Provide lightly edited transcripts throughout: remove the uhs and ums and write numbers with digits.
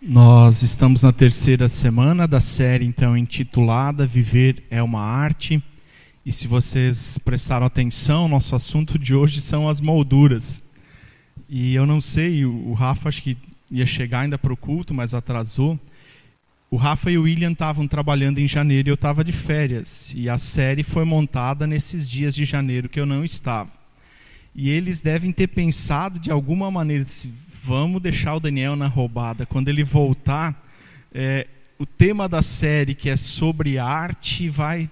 Nós estamos na terceira semana da série, então, intitulada Viver é uma Arte. E se vocês prestaram atenção, nosso assunto de hoje são as molduras. E eu não sei, o Rafa acho que ia chegar ainda para o culto, mas atrasou. O Rafa e o William estavam trabalhando em janeiro e eu estava de férias. E a série foi montada nesses dias de janeiro que eu não estava. E eles devem ter pensado de alguma maneira, vamos deixar o Daniel na roubada. Quando ele voltar, o tema da série, que é sobre arte, vai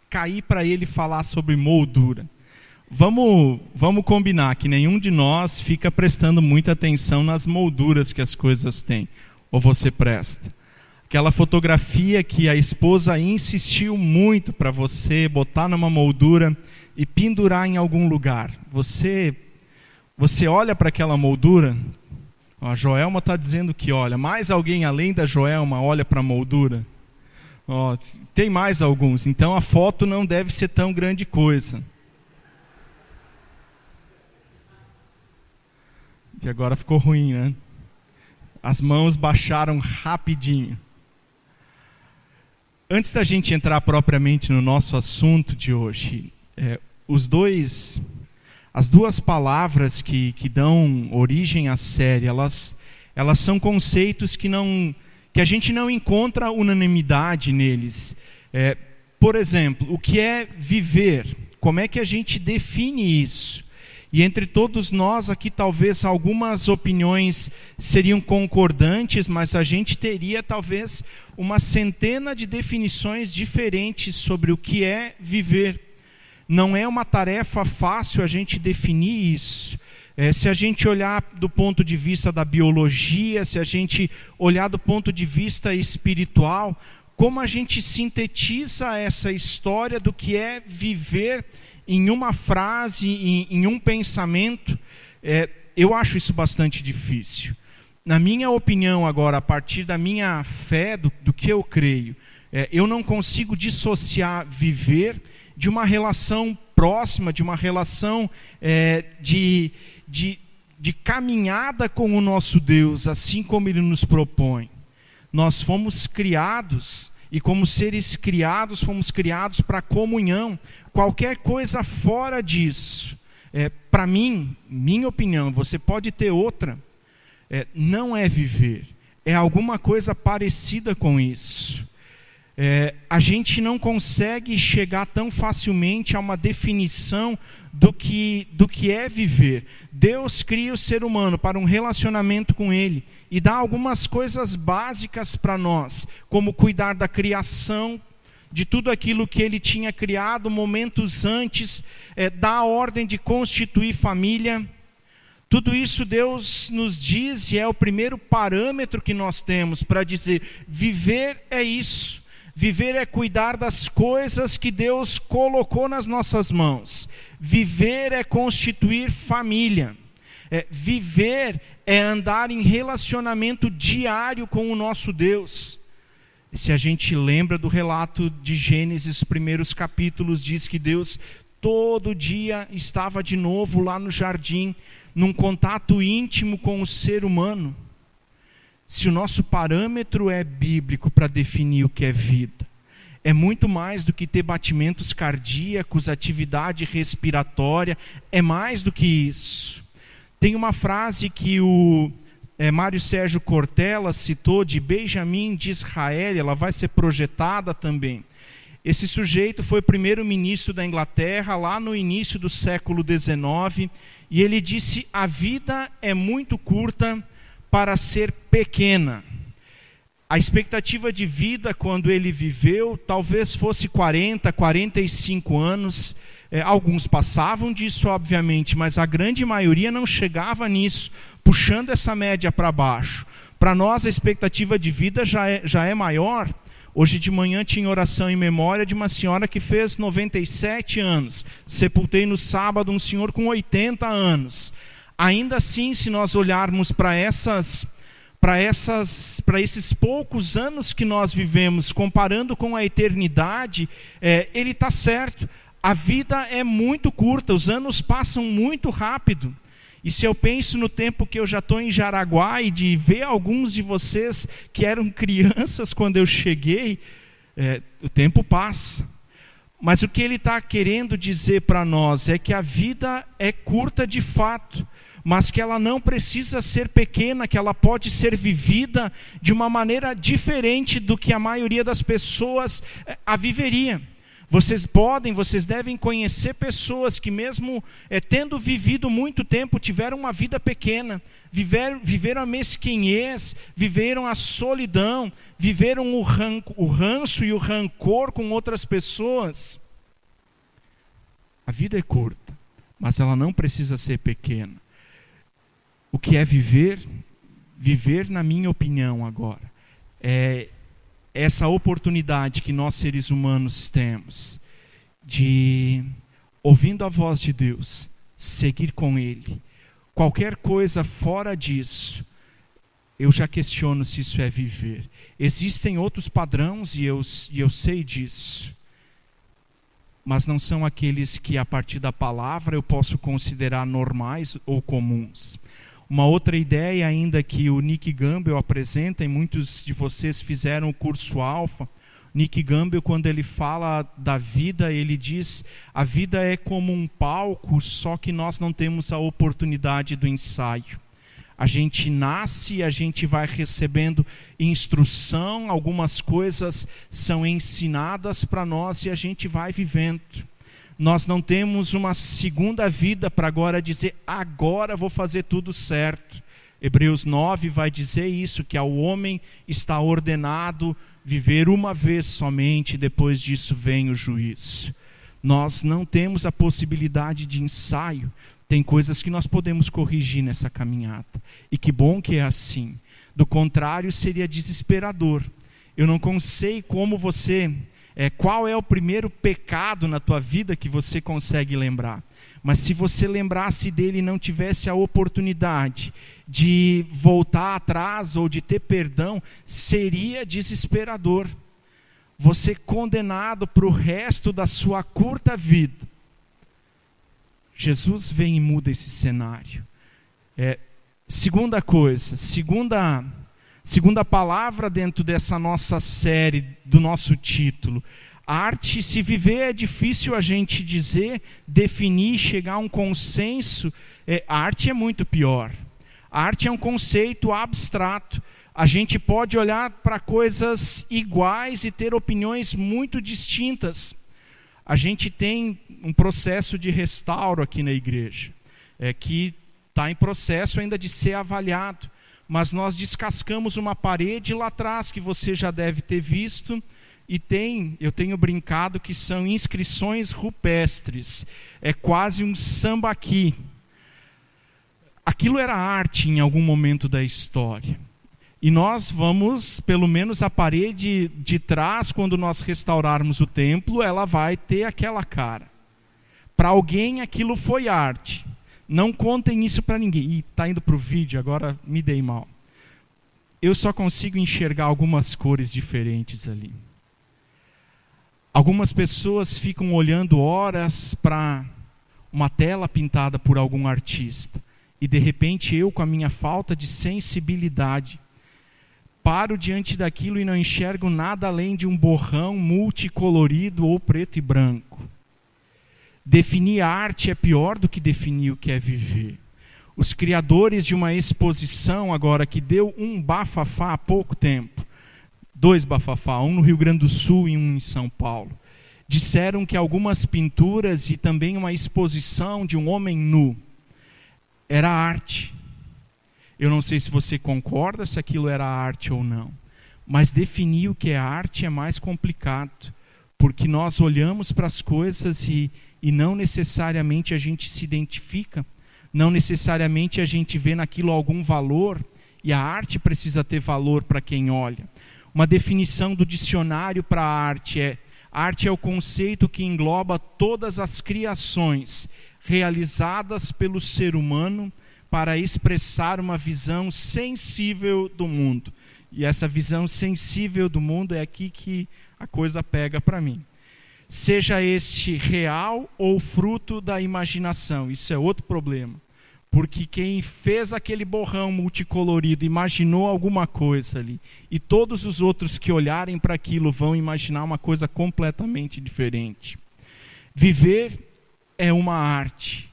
cair para ele falar sobre moldura. Vamos combinar que nenhum de nós fica prestando muita atenção nas molduras que as coisas têm. Ou você presta? Aquela fotografia que a esposa insistiu muito para você botar numa moldura e pendurar em algum lugar. Você olha para aquela moldura. A Joelma está dizendo que olha. Mais alguém além da Joelma olha para a moldura? Tem mais alguns. Então a foto não deve ser tão grande coisa. E agora ficou ruim, né? As mãos baixaram rapidinho. Antes da gente entrar propriamente no nosso assunto de hoje, as duas palavras que dão origem à série, elas são conceitos que a gente não encontra unanimidade neles. Por exemplo, o que é viver? Como é que a gente define isso? E entre todos nós aqui, talvez algumas opiniões seriam concordantes, mas a gente teria talvez uma centena de definições diferentes sobre o que é viver. Não é uma tarefa fácil a gente definir isso. Se a gente olhar do ponto de vista da biologia, se a gente olhar do ponto de vista espiritual, como a gente sintetiza essa história do que é viver em uma frase, em um pensamento, eu acho isso bastante difícil. Na minha opinião agora, a partir da minha fé, do que eu creio, eu não consigo dissociar viver de uma relação próxima, de uma relação de caminhada com o nosso Deus, assim como Ele nos propõe. Nós fomos criados, e como seres criados, fomos criados para comunhão. Qualquer coisa fora disso, para mim, minha opinião, você pode ter outra, não é viver. É alguma coisa parecida com isso. A gente não consegue chegar tão facilmente a uma definição do que é viver. Deus cria o ser humano para um relacionamento com Ele e dá algumas coisas básicas para nós, como cuidar da criação, de tudo aquilo que Ele tinha criado momentos antes, dar a ordem de constituir família. Tudo isso Deus nos diz e é o primeiro parâmetro que nós temos para dizer, viver é isso. Viver é cuidar das coisas que Deus colocou nas nossas mãos. Viver é constituir família. Viver é andar em relacionamento diário com o nosso Deus. E se a gente lembra do relato de Gênesis, os primeiros capítulos, diz que Deus todo dia estava de novo lá no jardim, num contato íntimo com o ser humano. Se o nosso parâmetro é bíblico para definir o que é vida, é muito mais do que ter batimentos cardíacos, atividade respiratória, é mais do que isso. Tem uma frase que o Mário Sérgio Cortella citou de Benjamin Disraeli, ela vai ser projetada também. Esse sujeito foi primeiro-ministro da Inglaterra lá no início do século XIX, e ele disse, a vida é muito curta para ser pequena. A expectativa de vida quando ele viveu talvez fosse 40, 45 anos. Alguns passavam disso, obviamente, mas a grande maioria não chegava nisso, puxando essa média para baixo. Para nós a expectativa de vida já é maior. Hoje de manhã tinha oração em memória de uma senhora que fez 97 anos. Sepultei no sábado um senhor com 80 anos. Ainda assim, se nós olharmos para esses poucos anos que nós vivemos, comparando com a eternidade, ele está certo. A vida é muito curta, os anos passam muito rápido. E se eu penso no tempo que eu já estou em Jaraguá e de ver alguns de vocês que eram crianças quando eu cheguei, o tempo passa. Mas o que ele está querendo dizer para nós é que a vida é curta de fato, mas que ela não precisa ser pequena, que ela pode ser vivida de uma maneira diferente do que a maioria das pessoas a viveria. Vocês devem conhecer pessoas que mesmo tendo vivido muito tempo, tiveram uma vida pequena, viveram a mesquinhez, viveram a solidão, viveram o ranço e o rancor com outras pessoas. A vida é curta, mas ela não precisa ser pequena. O que é viver? Viver, na minha opinião agora, é essa oportunidade que nós seres humanos temos de, ouvindo a voz de Deus, seguir com Ele. Qualquer coisa fora disso, eu já questiono se isso é viver. Existem outros padrões e eu sei disso, mas não são aqueles que a partir da palavra eu posso considerar normais ou comuns. Uma outra ideia ainda que o Nick Gamble apresenta, e muitos de vocês fizeram o curso Alpha. Nick Gamble, quando ele fala da vida, ele diz: a vida é como um palco, só que nós não temos a oportunidade do ensaio. A gente nasce e a gente vai recebendo instrução, algumas coisas são ensinadas para nós e a gente vai vivendo. Nós não temos uma segunda vida para agora dizer, agora vou fazer tudo certo. Hebreus 9 vai dizer isso, que ao homem está ordenado viver uma vez somente, depois disso vem o juízo. Nós não temos a possibilidade de ensaio. Tem coisas que nós podemos corrigir nessa caminhada. E que bom que é assim. Do contrário, seria desesperador. Eu não sei como você... qual é o primeiro pecado na tua vida que você consegue lembrar? Mas se você lembrasse dele e não tivesse a oportunidade de voltar atrás ou de ter perdão, seria desesperador. Você condenado para o resto da sua curta vida. Jesus vem e muda esse cenário. Segunda coisa, segunda palavra dentro dessa nossa série, do nosso título. Arte, se viver é difícil a gente dizer, definir, chegar a um consenso. A arte é muito pior. A arte é um conceito abstrato. A gente pode olhar para coisas iguais e ter opiniões muito distintas. A gente tem um processo de restauro aqui na igreja, que está em processo ainda de ser avaliado. Mas nós descascamos uma parede lá atrás, que você já deve ter visto, e eu tenho brincado que são inscrições rupestres. É quase um sambaqui. Aquilo era arte em algum momento da história. E nós vamos, pelo menos a parede de trás, quando nós restaurarmos o templo, ela vai ter aquela cara. Para alguém aquilo foi arte. Não contem isso para ninguém. Está indo para o vídeo, agora me dei mal. Eu só consigo enxergar algumas cores diferentes ali. Algumas pessoas ficam olhando horas para uma tela pintada por algum artista. E de repente eu, com a minha falta de sensibilidade, paro diante daquilo e não enxergo nada além de um borrão multicolorido ou preto e branco. Definir a arte é pior do que definir o que é viver. Os criadores de uma exposição agora que deu um bafafá há pouco tempo, 2 bafafá, um no Rio Grande do Sul e um em São Paulo, disseram que algumas pinturas e também uma exposição de um homem nu era arte. Eu não sei se você concorda se aquilo era arte ou não, mas definir o que é arte é mais complicado, porque nós olhamos para as coisas e não necessariamente a gente se identifica, não necessariamente a gente vê naquilo algum valor, e a arte precisa ter valor para quem olha. Uma definição do dicionário para a arte é o conceito que engloba todas as criações realizadas pelo ser humano para expressar uma visão sensível do mundo. E essa visão sensível do mundo é aqui que a coisa pega para mim. Seja este real ou fruto da imaginação, isso é outro problema. porque quem fez aquele borrão multicolorido imaginou alguma coisa ali, e todos os outros que olharem para aquilo vão imaginar uma coisa completamente diferente. Viver é uma arte,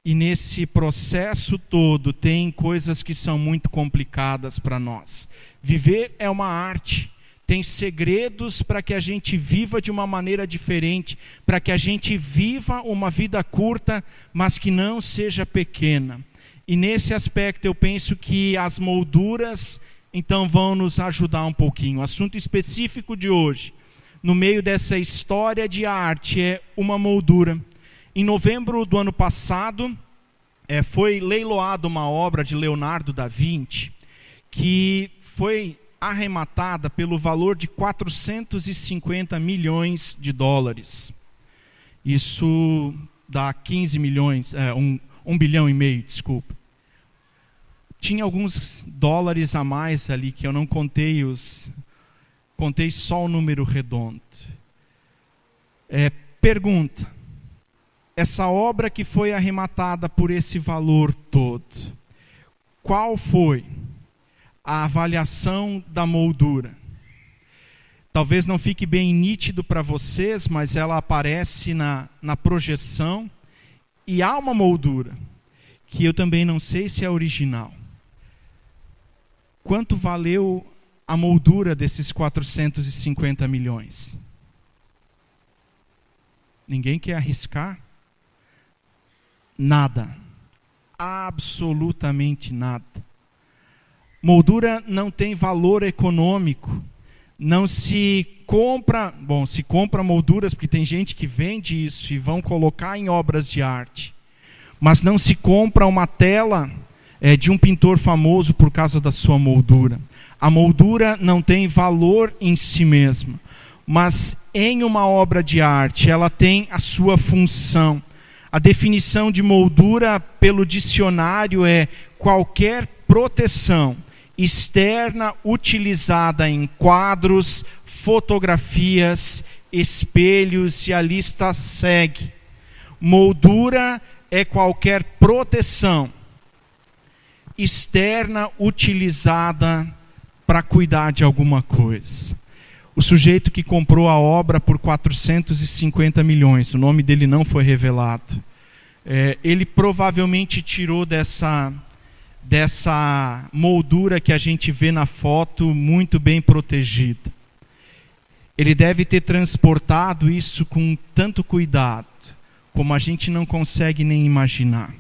e nesse processo todo tem coisas que são muito complicadas para nós. Viver é uma arte. Tem segredos para que a gente viva de uma maneira diferente, para que a gente viva uma vida curta, mas que não seja pequena. E nesse aspecto eu penso que as molduras então vão nos ajudar um pouquinho. O assunto específico de hoje, no meio dessa história de arte, é uma moldura. Em novembro do ano passado, foi leiloada uma obra de Leonardo da Vinci, que foi arrematada pelo valor de 450 milhões de dólares. Isso dá 15 milhões, 1 bilhão e meio, desculpa. Tinha alguns dólares a mais ali que eu não contei, contei só o número redondo. Pergunta: essa obra que foi arrematada por esse valor todo, qual foi a avaliação da moldura? Talvez não fique bem nítido para vocês, mas ela aparece na projeção, e há uma moldura que eu também não sei se é original. Quanto valeu a moldura desses 450 milhões? Ninguém quer arriscar? Nada. Absolutamente nada. Moldura não tem valor econômico. Não se compra, se compra molduras, porque tem gente que vende isso e vão colocar em obras de arte. Mas não se compra uma tela de um pintor famoso por causa da sua moldura. A moldura não tem valor em si mesma. Mas em uma obra de arte, ela tem a sua função. A definição de moldura pelo dicionário é qualquer proteção externa utilizada em quadros, fotografias, espelhos, e a lista segue. Moldura é qualquer proteção externa utilizada para cuidar de alguma coisa. O sujeito que comprou a obra por 450 milhões, o nome dele não foi revelado, ele provavelmente tirou dessa moldura que a gente vê na foto muito bem protegida. Ele deve ter transportado isso com tanto cuidado, como a gente não consegue nem imaginar.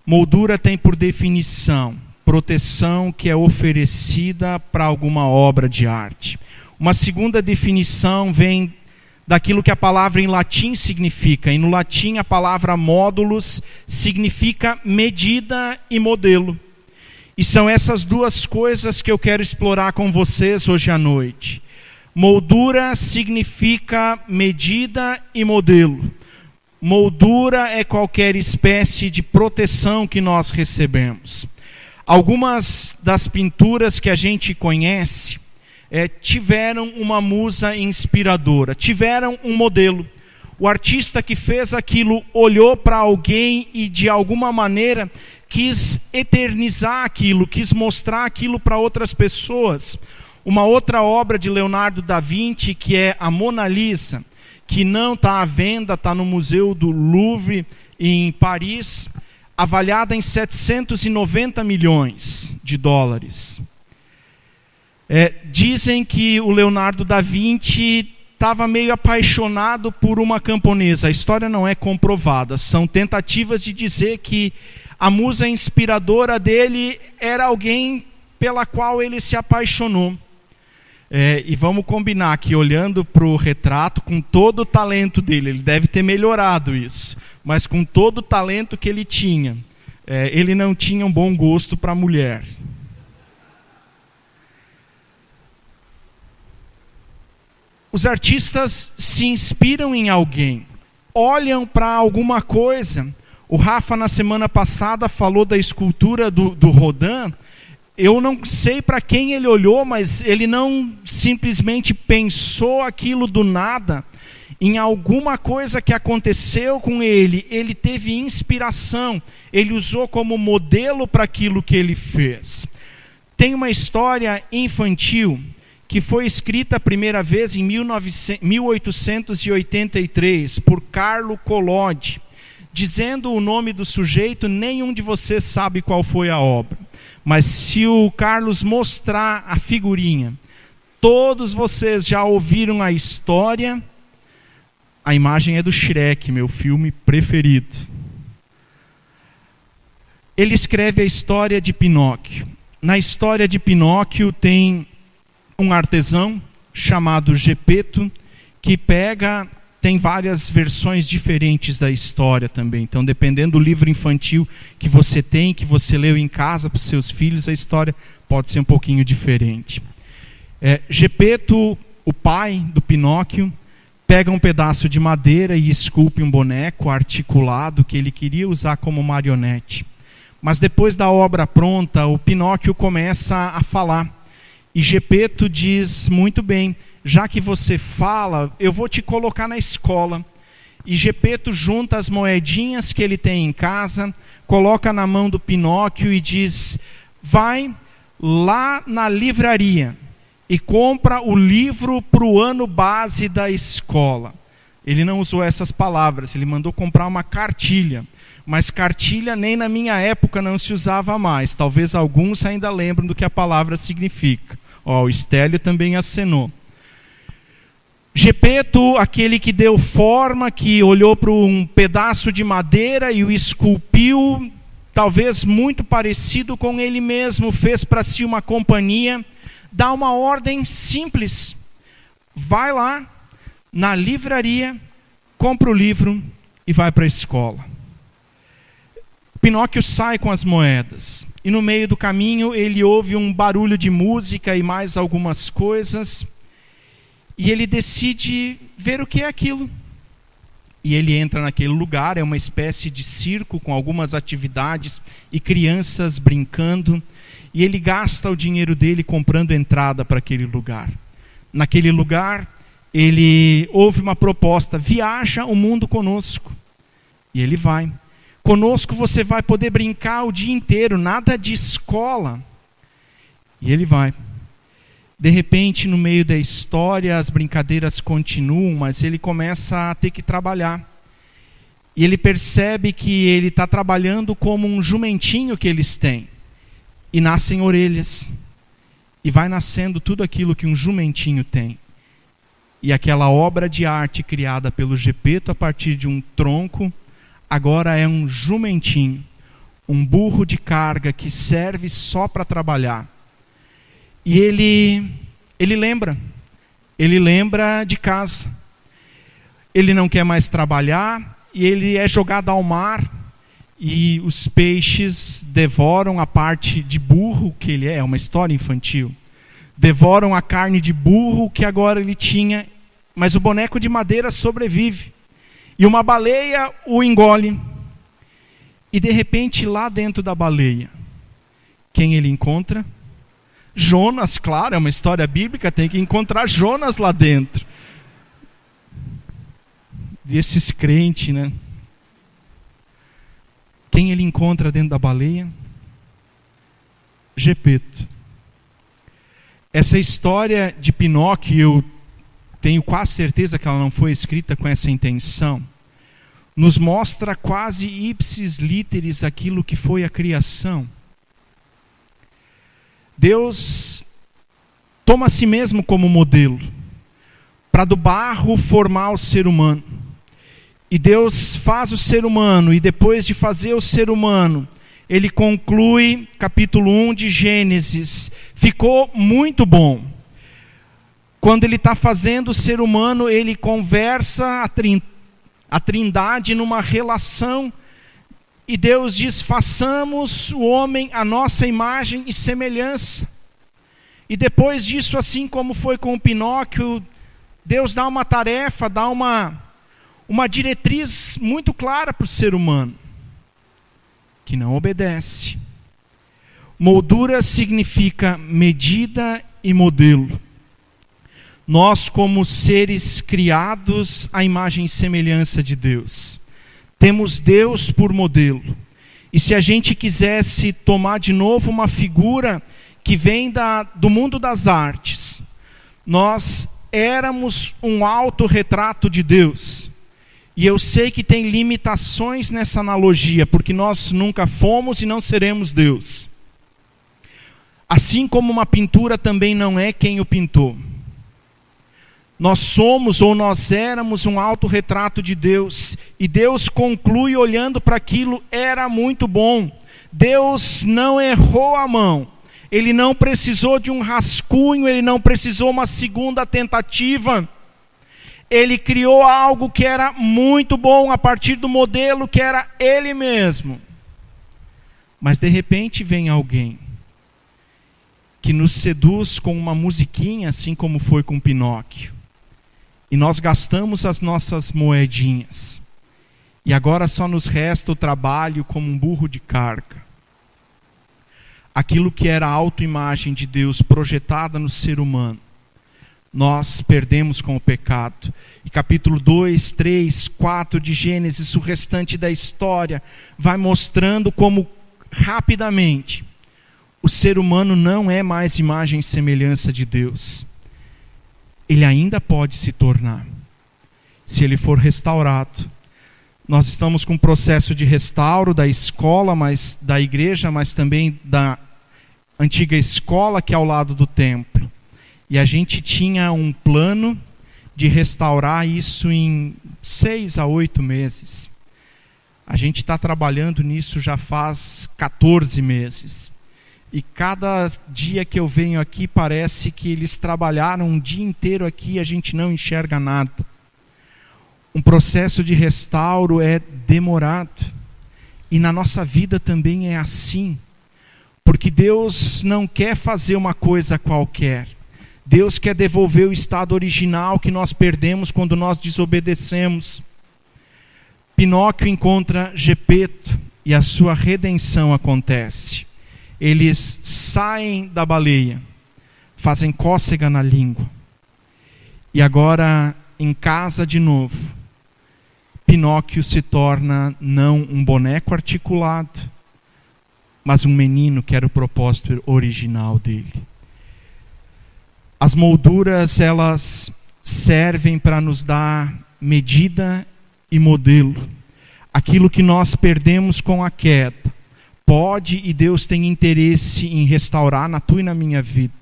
Moldura tem por definição proteção que é oferecida para alguma obra de arte. Uma segunda definição vem daquilo que a palavra em latim significa. E no latim a palavra módulos significa medida e modelo. E são essas duas coisas que eu quero explorar com vocês hoje à noite. Moldura significa medida e modelo. Moldura é qualquer espécie de proteção que nós recebemos. Algumas das pinturas que a gente conhece tiveram uma musa inspiradora, tiveram um modelo. O artista que fez aquilo olhou para alguém e de alguma maneira quis eternizar aquilo, quis mostrar aquilo para outras pessoas. Uma outra obra de Leonardo da Vinci, que é a Mona Lisa, que não está à venda, está no Museu do Louvre em Paris, avaliada em 790 milhões de dólares. Dizem que o Leonardo da Vinci estava meio apaixonado por uma camponesa. A história não é comprovada. São tentativas de dizer que a musa inspiradora dele era alguém pela qual ele se apaixonou. E vamos combinar que, olhando para o retrato, com todo o talento dele, ele deve ter melhorado isso, mas com todo o talento que ele tinha, ele não tinha um bom gosto para a mulher. Os artistas se inspiram em alguém, olham para alguma coisa. O Rafa, na semana passada, falou da escultura do Rodin. Eu não sei para quem ele olhou, mas ele não simplesmente pensou aquilo do nada. Em alguma coisa que aconteceu com ele, ele teve inspiração, ele usou como modelo para aquilo que ele fez. Tem uma história infantil que foi escrita a primeira vez em 1883 por Carlo Collodi. Dizendo o nome do sujeito, nenhum de vocês sabe qual foi a obra. Mas se o Carlos mostrar a figurinha, todos vocês já ouviram a história. A imagem é do Shrek, meu filme preferido. Ele escreve a história de Pinóquio. Na história de Pinóquio tem um artesão chamado Gepeto, que tem várias versões diferentes da história também. Então, dependendo do livro infantil que você tem, que você leu em casa para os seus filhos, a história pode ser um pouquinho diferente. Gepeto, o pai do Pinóquio, pega um pedaço de madeira e esculpe um boneco articulado que ele queria usar como marionete. Mas depois da obra pronta, o Pinóquio começa a falar. E Gepeto diz, muito bem, já que você fala, eu vou te colocar na escola. E Gepeto junta as moedinhas que ele tem em casa, coloca na mão do Pinóquio e diz, vai lá na livraria e compra o livro para o ano base da escola. Ele não usou essas palavras, ele mandou comprar uma cartilha. Mas cartilha nem na minha época não se usava mais. Talvez alguns ainda lembram do que a palavra significa. O Estélio também acenou. Gepeto, aquele que deu forma, que olhou para um pedaço de madeira e o esculpiu, talvez muito parecido com ele mesmo, fez para si uma companhia, dá uma ordem simples. Vai lá na livraria, compra o livro e vai para a escola. Pinóquio sai com as moedas. E no meio do caminho ele ouve um barulho de música e mais algumas coisas. E ele decide ver o que é aquilo. E ele entra naquele lugar, é uma espécie de circo com algumas atividades e crianças brincando. E ele gasta o dinheiro dele comprando entrada para aquele lugar. Naquele lugar, ele ouve uma proposta, viaja o mundo conosco. E ele vai. Conosco você vai poder brincar o dia inteiro, nada de escola. E ele vai. De repente, no meio da história, as brincadeiras continuam, mas ele começa a ter que trabalhar. E ele percebe que ele está trabalhando como um jumentinho que eles têm. E nascem orelhas. E vai nascendo tudo aquilo que um jumentinho tem. E aquela obra de arte criada pelo Gepeto a partir de um tronco, agora é um jumentinho, um burro de carga que serve só para trabalhar. E ele lembra de casa. Ele não quer mais trabalhar e ele é jogado ao mar e os peixes devoram a parte de burro que ele é uma história infantil. Devoram a carne de burro que agora ele tinha, mas o boneco de madeira sobrevive. E uma baleia o engole. E de repente, lá dentro da baleia, quem ele encontra? Jonas, claro, é uma história bíblica, tem que encontrar Jonas lá dentro. Desses crentes, né? Quem ele encontra dentro da baleia? Gepeto. Essa história de Pinóquio, eu tenho quase certeza que ela não foi escrita com essa intenção, nos mostra quase ipsis literis aquilo que foi a criação. Deus toma a si mesmo como modelo, para do barro formar o ser humano. E Deus faz o ser humano, e depois de fazer o ser humano, ele conclui, capítulo 1 de Gênesis, ficou muito bom. Quando ele está fazendo o ser humano, ele conversa a trindade numa relação, e Deus diz, façamos o homem à nossa imagem e semelhança. E depois disso, assim como foi com o Pinóquio, Deus dá uma tarefa, dá uma diretriz muito clara para o ser humano, que não obedece. Moldura significa medida e modelo. Nós, como seres criados à imagem e semelhança de Deus, temos Deus por modelo. E se a gente quisesse tomar de novo uma figura que vem do mundo das artes, nós éramos um autorretrato de Deus. E eu sei que tem limitações nessa analogia, porque nós nunca fomos e não seremos Deus. Assim como uma pintura também não é quem o pintou. Nós somos ou nós éramos um autorretrato de Deus. E Deus conclui olhando para aquilo, era muito bom. Deus não errou a mão. Ele não precisou de um rascunho, ele não precisou uma segunda tentativa. Ele criou algo que era muito bom a partir do modelo que era ele mesmo. Mas de repente vem alguém que nos seduz com uma musiquinha, assim como foi com Pinóquio. E nós gastamos as nossas moedinhas. E agora só nos resta o trabalho como um burro de carga. Aquilo que era a autoimagem de Deus projetada no ser humano, nós perdemos com o pecado. E capítulo 2, 3, 4 de Gênesis, o restante da história, vai mostrando como rapidamente o ser humano não é mais imagem e semelhança de Deus. Ele ainda pode se tornar, se ele for restaurado. Nós estamos com um processo de restauro da escola, da igreja, mas também da antiga escola que é ao lado do templo. E a gente tinha um plano de restaurar isso em 6 a 8 meses. A gente está trabalhando nisso já faz 14 meses. E cada dia que eu venho aqui parece que eles trabalharam um dia inteiro aqui e a gente não enxerga nada. Um processo de restauro é demorado. E na nossa vida também é assim. Porque Deus não quer fazer uma coisa qualquer. Deus quer devolver o estado original que nós perdemos quando nós desobedecemos. Pinóquio encontra Gepeto e a sua redenção acontece. Eles saem da baleia, fazem cócega na língua. E agora, em casa de novo, Pinóquio se torna não um boneco articulado, mas um menino que era o propósito original dele. As molduras, elas servem para nos dar medida e modelo. Aquilo que nós perdemos com a queda, pode e Deus tem interesse em restaurar na tua e na minha vida.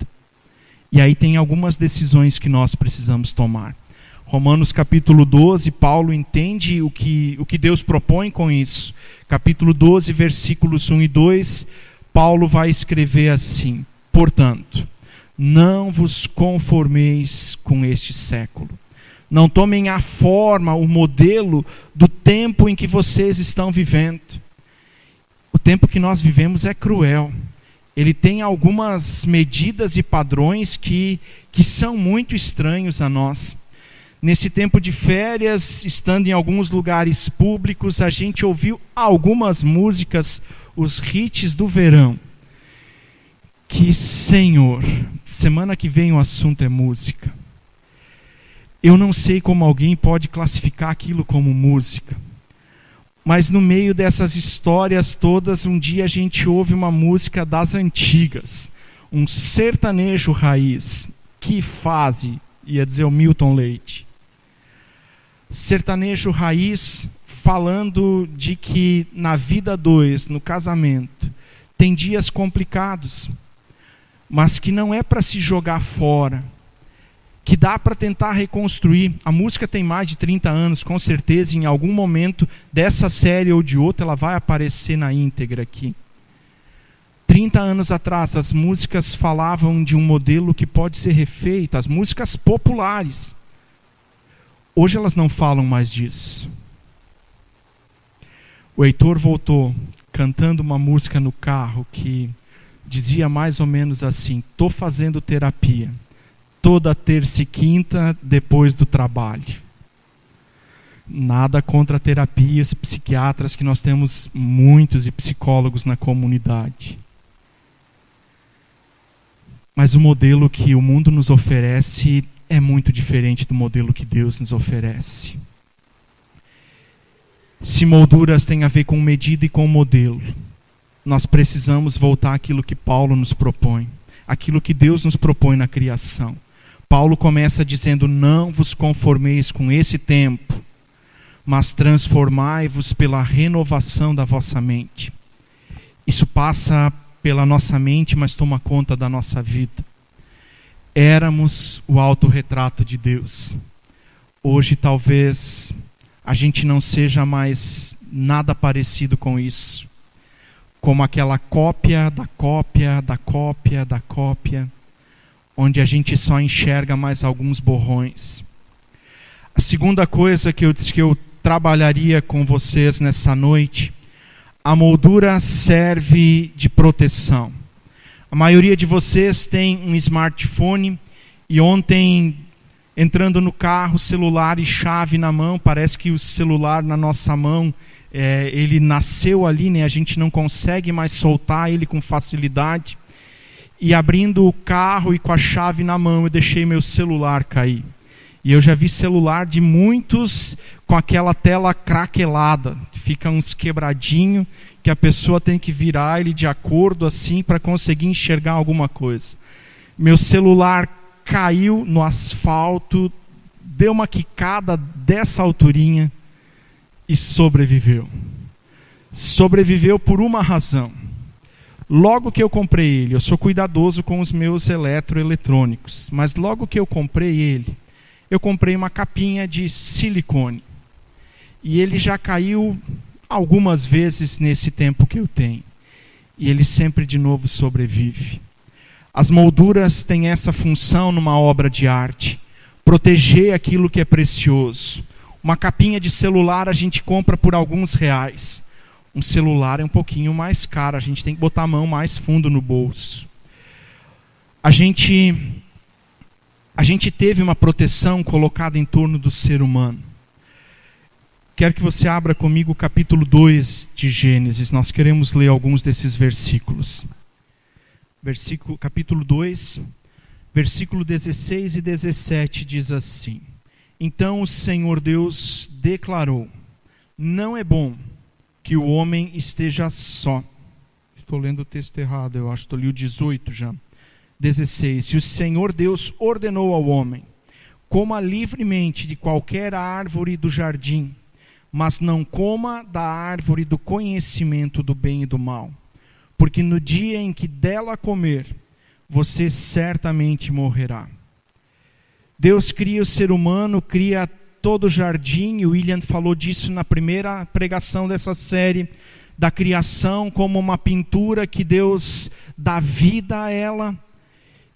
E aí tem algumas decisões que nós precisamos tomar. Romanos capítulo 12, Paulo entende o que Deus propõe com isso. Capítulo 12, versículos 1 e 2, Paulo vai escrever assim: portanto, não vos conformeis com este século. Não tomem a forma, o modelo do tempo em que vocês estão vivendo. O tempo que nós vivemos é cruel. Ele tem algumas medidas e padrões que são muito estranhos a nós. Nesse tempo de férias, estando em alguns lugares públicos, a gente ouviu algumas músicas, os hits do verão. Que, Senhor, semana que vem o assunto é música. Eu não sei como alguém pode classificar aquilo como música. Mas no meio dessas histórias todas, um dia a gente ouve uma música das antigas. Um sertanejo raiz. Que fase, ia dizer o Milton Leite. Sertanejo raiz falando de que na vida dois, no casamento, tem dias complicados, mas que não é para se jogar fora, que dá para tentar reconstruir. A música tem mais de 30 anos, com certeza em algum momento dessa série ou de outra ela vai aparecer na íntegra aqui. 30 anos atrás as músicas falavam de um modelo que pode ser refeito, as músicas populares. Hoje elas não falam mais disso. O Heitor voltou cantando uma música no carro que dizia mais ou menos assim: tô fazendo terapia toda terça e quinta depois do trabalho. Nada contra terapias, psiquiatras, que nós temos muitos, e psicólogos na comunidade. Mas o modelo que o mundo nos oferece é muito diferente do modelo que Deus nos oferece. Se molduras têm a ver com medida e com modelo, nós precisamos voltar àquilo que Paulo nos propõe, aquilo que Deus nos propõe na criação. Paulo começa dizendo: não vos conformeis com esse tempo, mas transformai-vos pela renovação da vossa mente. Isso passa pela nossa mente, mas toma conta da nossa vida. Éramos o autorretrato de Deus. Hoje talvez a gente não seja mais nada parecido com isso, como aquela cópia da cópia da cópia da cópia, onde a gente só enxerga mais alguns borrões. A segunda coisa que eu disse que eu trabalharia com vocês nessa noite: a moldura serve de proteção. A maioria de vocês tem um smartphone, e ontem, entrando no carro, celular e chave na mão, parece que o celular na nossa mão, ele nasceu ali, né? A gente não consegue mais soltar ele com facilidade. E abrindo o carro e com a chave na mão, eu deixei meu celular cair. E eu já vi celular de muitos com aquela tela craquelada, fica uns quebradinhos, que a pessoa tem que virar ele de acordo assim para conseguir enxergar alguma coisa. Meu celular caiu no asfalto, deu uma quicada dessa alturinha e sobreviveu. Sobreviveu por uma razão. Logo que eu comprei ele, eu sou cuidadoso com os meus eletroeletrônicos, mas logo que eu comprei ele, eu comprei uma capinha de silicone. E ele já caiu algumas vezes nesse tempo que eu tenho. E ele sempre de novo sobrevive. As molduras têm essa função numa obra de arte: proteger aquilo que é precioso. Uma capinha de celular a gente compra por alguns reais. Um celular é um pouquinho mais caro, a gente tem que botar a mão mais fundo no bolso. A gente teve uma proteção colocada em torno do ser humano. Quero que você abra comigo o capítulo 2 de Gênesis. Nós queremos ler alguns desses versículos. Capítulo 2, versículo 16 e 17 diz assim: então o Senhor Deus declarou: não é bom que o homem esteja só. Estou lendo o texto errado, eu acho, estou li o 18 já. 16. E o Senhor Deus ordenou ao homem: coma livremente de qualquer árvore do jardim, mas não coma da árvore do conhecimento do bem e do mal, porque no dia em que dela comer, você certamente morrerá. Deus cria o ser humano, cria todo o jardim, e o William falou disso na primeira pregação dessa série, da criação como uma pintura que Deus dá vida a ela.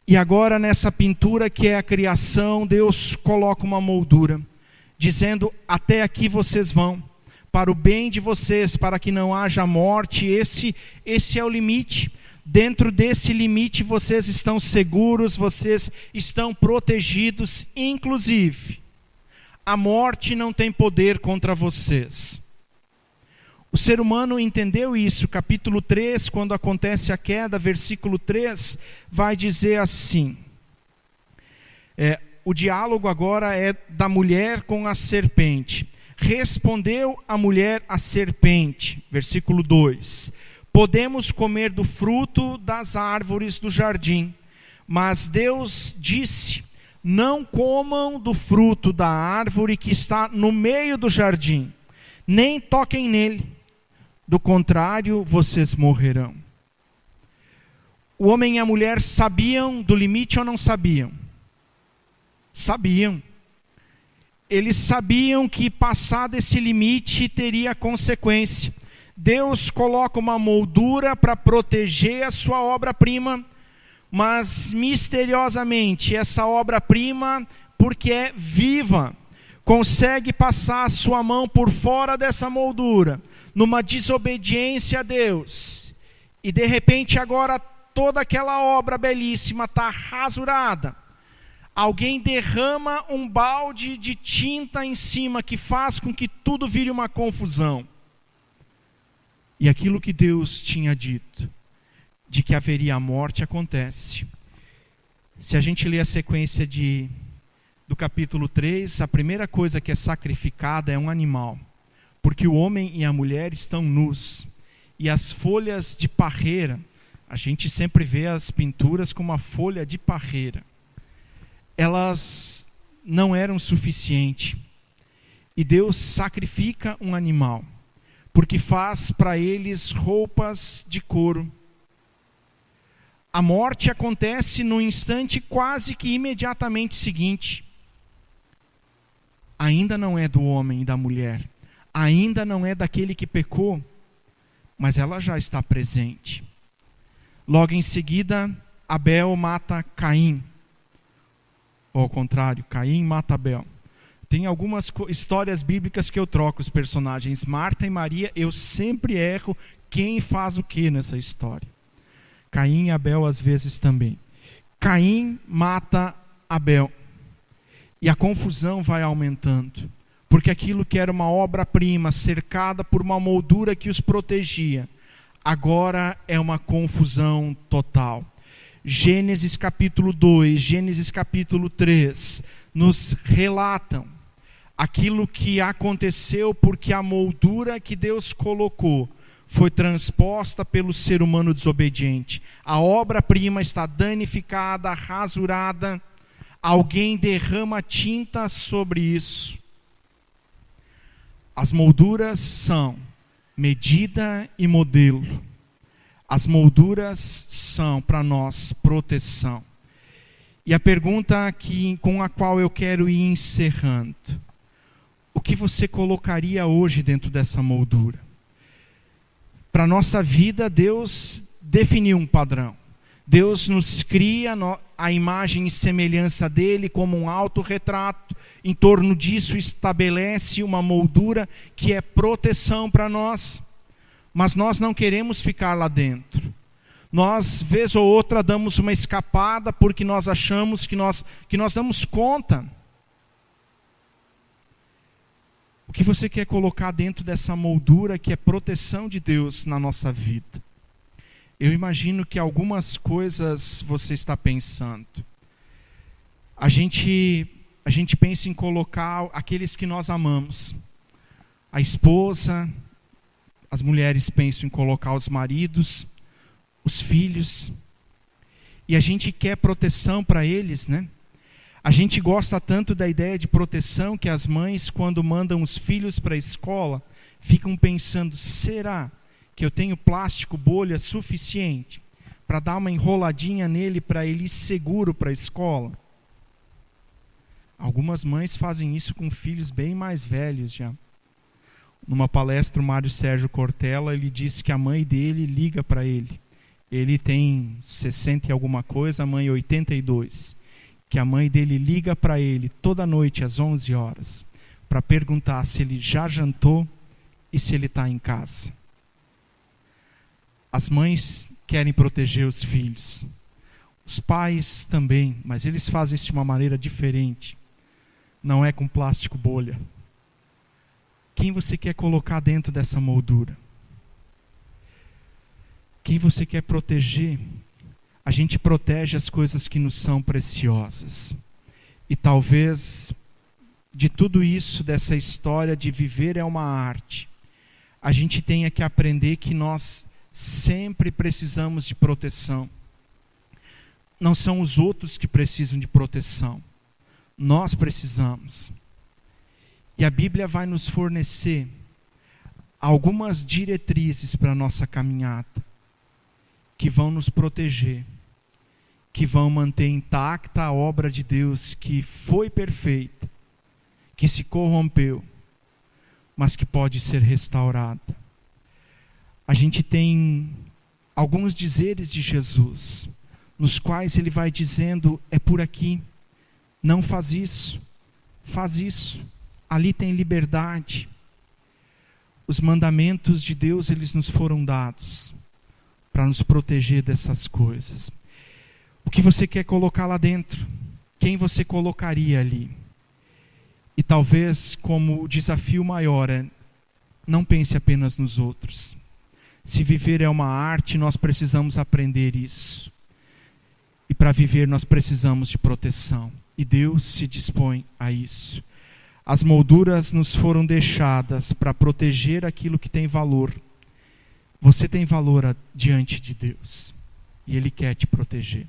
E agora nessa pintura que é a criação, Deus coloca uma moldura, dizendo: até aqui vocês vão, para o bem de vocês, para que não haja morte. Esse é o limite. Dentro desse limite vocês estão seguros, vocês estão protegidos, inclusive a morte não tem poder contra vocês. O ser humano entendeu isso. Capítulo 3, quando acontece a queda, versículo 3, vai dizer assim. O diálogo agora é da mulher com a serpente. Respondeu a mulher à serpente, versículo 2: podemos comer do fruto das árvores do jardim, mas Deus disse: não comam do fruto da árvore que está no meio do jardim, nem toquem nele, do contrário vocês morrerão. O homem e a mulher sabiam do limite ou não sabiam? Sabiam. Eles sabiam que passar desse limite teria consequência. Deus coloca uma moldura para proteger a sua obra-prima, mas misteriosamente essa obra-prima, porque é viva, consegue passar a sua mão por fora dessa moldura, numa desobediência a Deus, e de repente agora toda aquela obra belíssima está rasurada. Alguém derrama um balde de tinta em cima que faz com que tudo vire uma confusão. E aquilo que Deus tinha dito, de que haveria a morte, acontece. Se a gente ler a sequência de do capítulo 3, a primeira coisa que é sacrificada é um animal, porque o homem e a mulher estão nus, e as folhas de parreira, a gente sempre vê as pinturas com uma folha de parreira, elas não eram suficientes, e Deus sacrifica um animal, porque faz para eles roupas de couro. A morte acontece no instante quase que imediatamente seguinte. Ainda não é do homem e da mulher, ainda não é daquele que pecou, mas ela já está presente. Logo em seguida, Abel mata Caim. Ou ao contrário, Caim mata Abel. Tem algumas histórias bíblicas que eu troco os personagens. Marta e Maria, eu sempre erro quem faz o que nessa história. Caim e Abel às vezes também. Caim mata Abel. E a confusão vai aumentando. Porque aquilo que era uma obra-prima, cercada por uma moldura que os protegia, agora é uma confusão total. Gênesis capítulo 2, Gênesis capítulo 3, nos relatam aquilo que aconteceu porque a moldura que Deus colocou foi transposta pelo ser humano desobediente. A obra-prima está danificada, rasurada. Alguém derrama tinta sobre isso. As molduras são medida e modelo. As molduras são para nós proteção. E a pergunta com a qual eu quero ir encerrando: o que você colocaria hoje dentro dessa moldura? Para a nossa vida, Deus definiu um padrão. Deus nos cria a imagem e semelhança dele como um autorretrato. Em torno disso estabelece uma moldura que é proteção para nós. Mas nós não queremos ficar lá dentro. Nós, vez ou outra, damos uma escapada porque nós achamos que nós damos conta. O que você quer colocar dentro dessa moldura que é proteção de Deus na nossa vida? Eu imagino que algumas coisas você está pensando. A gente pensa em colocar aqueles que nós amamos. A esposa, as mulheres pensam em colocar os maridos, os filhos. E a gente quer proteção para eles, né? A gente gosta tanto da ideia de proteção que as mães, quando mandam os filhos para a escola, ficam pensando: será que eu tenho plástico bolha suficiente para dar uma enroladinha nele para ele ir seguro para a escola? Algumas mães fazem isso com filhos bem mais velhos já. Numa palestra, o Mário Sérgio Cortella, ele disse que a mãe dele liga para ele. Ele tem 60 e alguma coisa, a mãe 82. Que a mãe dele liga para ele toda noite às 11 horas para perguntar se ele já jantou e se ele está em casa. As mães querem proteger os filhos. Os pais também, mas eles fazem isso de uma maneira diferente. Não é com plástico bolha. Quem você quer colocar dentro dessa moldura? Quem você quer proteger? A gente protege as coisas que nos são preciosas. E talvez, de tudo isso, dessa história de viver é uma arte, a gente tenha que aprender que nós sempre precisamos de proteção. Não são os outros que precisam de proteção. Nós precisamos. E a Bíblia vai nos fornecer algumas diretrizes para a nossa caminhada, que vão nos proteger, que vão manter intacta a obra de Deus que foi perfeita, que se corrompeu, mas que pode ser restaurada. A gente tem alguns dizeres de Jesus, nos quais ele vai dizendo: é por aqui, não faz isso, ali tem liberdade. Os mandamentos de Deus, eles nos foram dados para nos proteger dessas coisas. O que você quer colocar lá dentro? Quem você colocaria ali? E talvez, como o desafio maior é: não pense apenas nos outros. Se viver é uma arte, nós precisamos aprender isso. E para viver nós precisamos de proteção. E Deus se dispõe a isso. As molduras nos foram deixadas para proteger aquilo que tem valor. Você tem valor diante de Deus. E Ele quer te proteger.